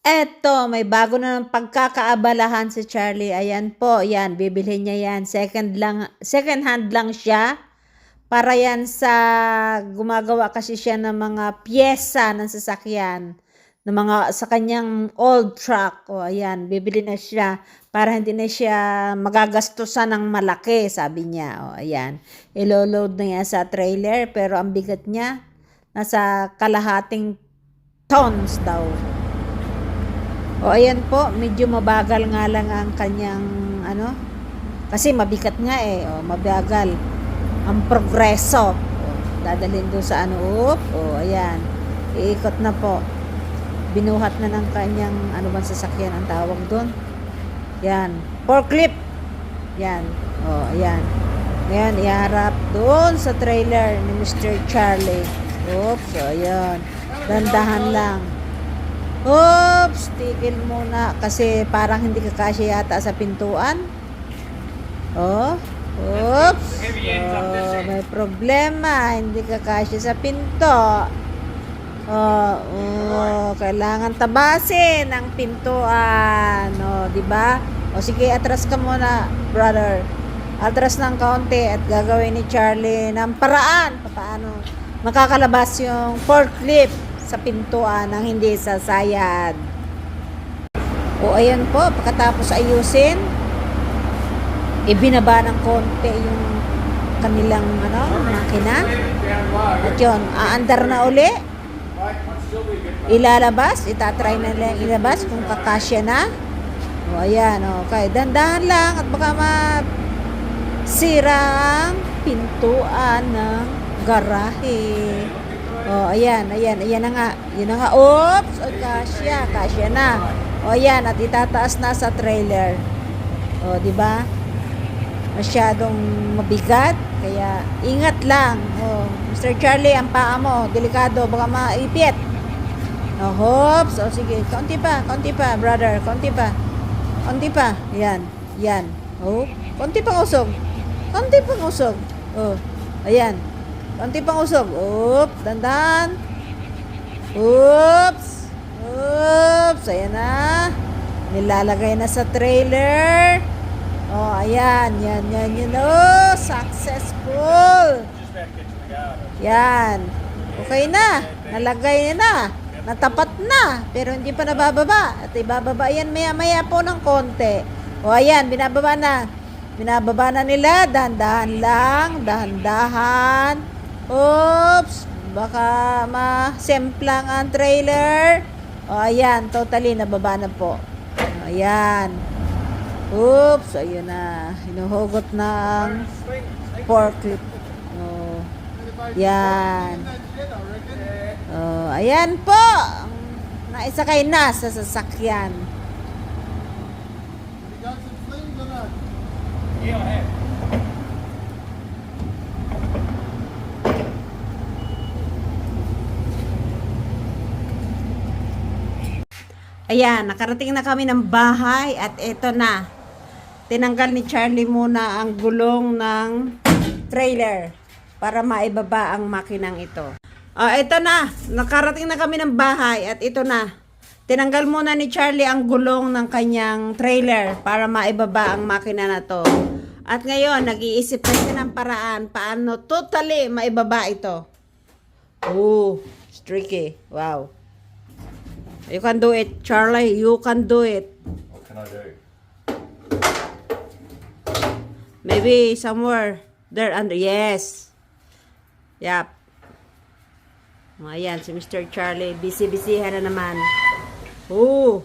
Eto, may bago na ng pagkakaabalahan si Charlie. Ayan po, yan, bibilhin niya yan. Second hand lang siya. Para yan sa, gumagawa kasi siya ng mga pyesa ng sasakyan. Ng mga, sa kanyang old truck. O, ayan, bibili na siya. Para hindi na siya magagastusan ng malaki, sabi niya. O, ayan. Ilo-load na yan sa trailer, pero ang bigat niya, nasa kalahating tons daw. O ayan po, medyo mabagal nga lang ang kanyang ano, kasi mabigat nga eh, o mabagal ang progreso. O, dadalhin doon sa ano, ayan, iikot na po. Binuhat na ng kanyang ano bang sasakyan ang tawag doon. Yan, forklift. Yan, o ayan. Ngayon, iharap doon sa trailer ni Mr. Charlie. Oops, so ayan, dandahan lang. Oops, tigil muna kasi parang hindi kakasya yata sa pintuan. Oh, oops. Oh, may problema, hindi kakasya sa pinto. Kailangan tabasin ang pintuan. Oh, di ba? O sige, atras ka muna, brother. Atras ng kaunti at gagawin ni Charlie ng paraan paano makakalabas yung forklift sa pintuan ng hindi sasayad. O ayan po, pagkatapos ayusin, ibinaba ng konti yung kanilang makina. At yun, aandar na uli. Ilalabas, itatry na lang ilabas kung kakasya na. O ayan, okay, dandahan lang at baka masira ang pintuan ng garahe. Oh, ayan na nga. Yun na nga. Oops! O, kasya na. O, ayan. At itataas na sa trailer. O, di ba? Masyadong mabigat. Kaya, ingat lang. O, Mr. Charlie, ang paa mo. Delikado. Baka maipit. O, hoops. O, sige. Kaunti pa, brother. Kaunti pa. Yan. O, kaunti pang usog. O, ayan. Konti pang usog. Oops, dandan. Oops. Ayan na. Nilalagay na sa trailer. Oh, ayan. Yan. Oh, successful. Yan. Okay na. Nalagay na. Natapat na. Pero hindi pa nabababa. At ibababa yan maya po ng konti. O, ayan. Binababa na nila. Dahan-dahan. Oops, baka masemplang ang trailer. O, ayan, totally nababa na po. Ayan. Oops, ayun na. Hinuhugot na ang forklift. O, yan. O, ayan po. Naisakay na sa sasakyan. Ayan, nakarating na kami ng bahay at eto na. Tinanggal ni Charlie muna ang gulong ng trailer para maibaba ang makinang ito. Eto na. Nakarating na kami ng bahay at ito na. Tinanggal muna ni Charlie ang gulong ng kanyang trailer para maibaba ang makina na to. At ngayon, nag-iisip na siya ng paraan paano totally maibaba ito. Oh, it's tricky. Wow. You can do it, Charlie. You can do it. What can I do? Maybe somewhere there under. Yes. Yep. Ayan, si Mr. Charlie. Busy-busyhan na naman. Oh,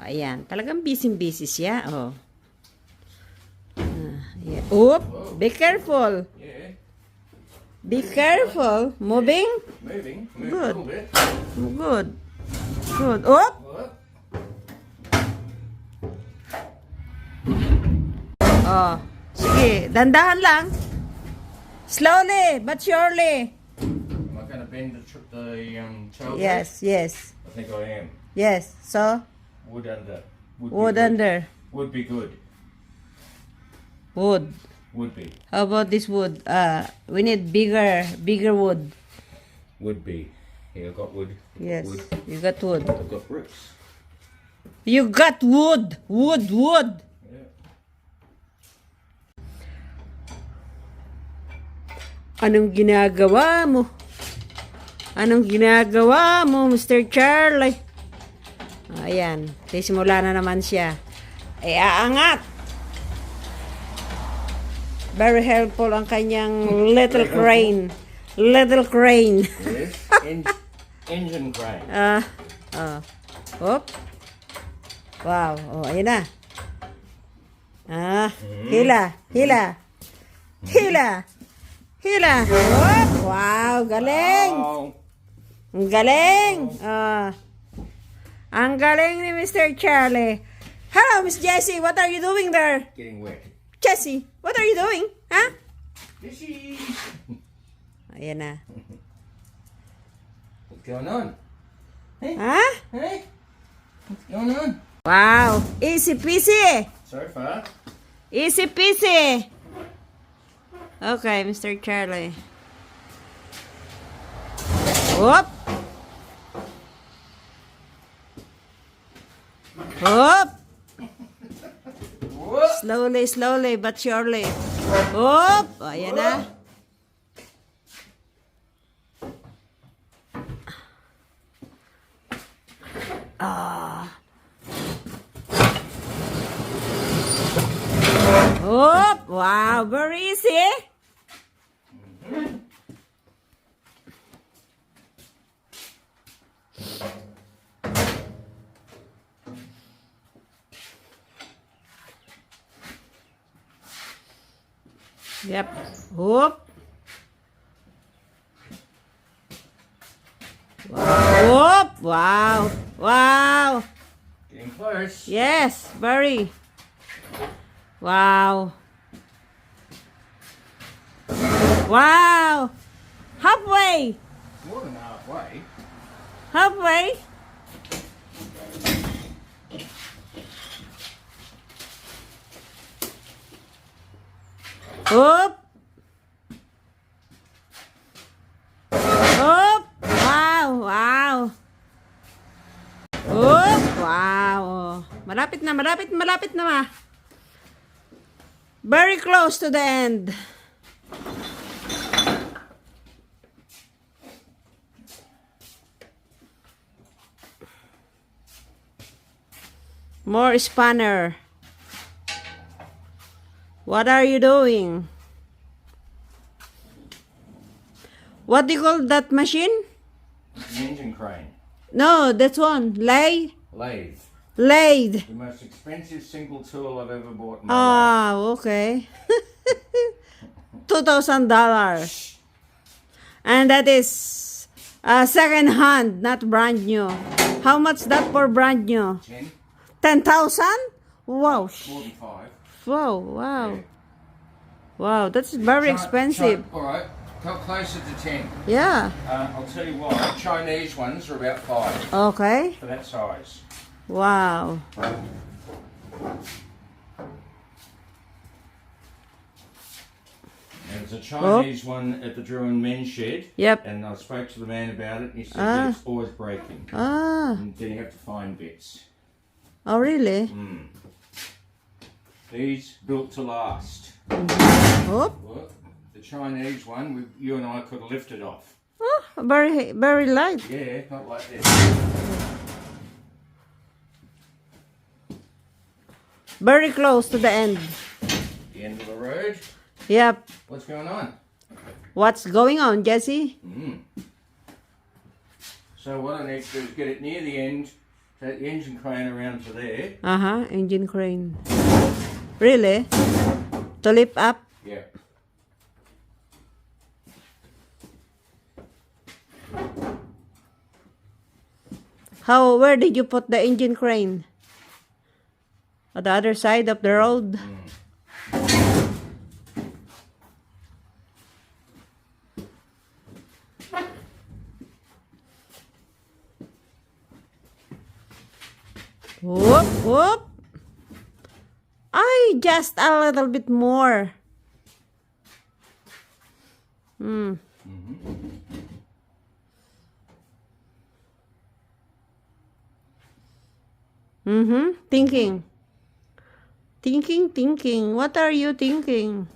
ayan. Talagang busy-busy siya. Oh. Yeah. Oop. Be careful. Yeah. Be careful. Moving. Moving. Good. A little bit. Good. Oop. What? Oh. Sige. Dandahan lang. Slowly but surely. Am I going to bend the tail? Yes. I think I am. Yes. So, Wood under. wood under. Would be good. Wood. Would be. How about this wood? We need bigger wood. Would be. Here, I've got wood. Yes, Wood. you got wood. I've got bricks. You got wood. Wood. Yeah. Anong ginagawa mo? Anong ginagawa mo, Mr. Charlie? Ayan, simula na naman siya. Ay, aangat. Very helpful ang kanyang little crane. Little crane. Yes. Engine crane. Hop. Wow. Oh, ayun na. Hila. Hop. Wow, galing. Oh, Ang galing. Ang galing ni Mr. Charlie. Hello, Miss Jessie. What are you doing there? getting wet. Jessie, what are you doing? Huh? Fishy. Ayan na. What's going on? Ha? Hey? What's going on? Wow. Easy peasy. So far. Easy peasy. Okay, Mr. Charlie. Whoop. Whoop. Whoop. Slowly, but surely. Whoop. O, ayan na. Whoop. Wow, very easy. Yep. Whoop. Whoop. Wow. Wow. Getting close. Yes, very. Wow. Wow. Halfway. More than halfway. Halfway. Whoop. Whoop. Wow. Whoop. Wow. Malapit na ma. Very close to the end. More spanner. What are you doing? What do you call that machine? The engine crane. No, that's one. Lathe. The most expensive single tool I've ever bought in my life. Okay. $2,000. And that is second hand, not brand new. How much that for brand new? 10? 10,000? Wow. More than 5. Wow. Yeah. Wow, that's very expensive. Alright, come closer to 10. Yeah. I'll tell you why. Chinese ones are about 5 Okay. for that size. Wow. There's a Chinese one at the Druin men's shed. Yep. And I spoke to the man about it and he said that it's always breaking. And then you have to find bits. Oh, really? These built to last. Oh, Well, the Chinese one, you and I could have lifted off. very, very light. Yeah, not like this. Very close to the end. The end of the road. Yep. What's going on? What's going on, Jesse? So what I need to do is get it near the end, take the engine crane around to there. Engine crane. Really? To lift up? Yeah. Where did you put the engine crane? On the other side of the road? Whoop. Just a little bit more. Thinking. Thinking. What are you thinking?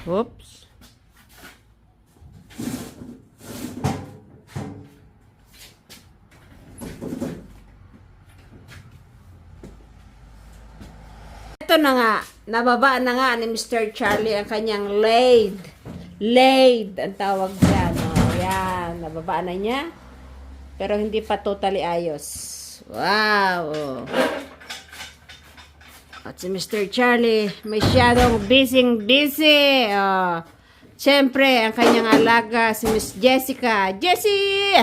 Oops. Ito na nga, nababa na nga ni Mr. Charlie ang kanyang laid. Laid, ang tawag dyan. Oh, yan, nababa na niya. Pero hindi pa totally ayos. Wow! Oh. At si Mr. Charlie, masyadong busy. Oh. Siyempre, ang kanyang alaga, si Miss Jessica. Jessie!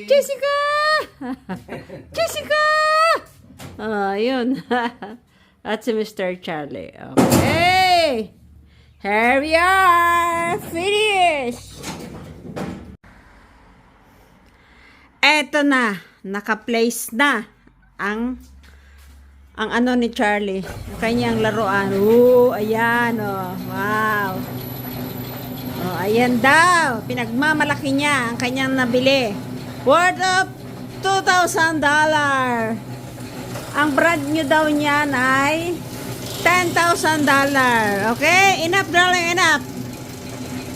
Jessica! Jessica! Oh, yun. At si Mr. Charlie. Okay. Here we are. Finish. Eto na. Naka-place na ang ano ni Charlie. Ang kanyang laruan. Ayan. Oh. Wow. Oh, ayan daw. Pinagmamalaki niya ang kanyang nabili. Worth of $2,000. Ang brand new daw niyan ay $10,000. Okay? Enough, darling, enough.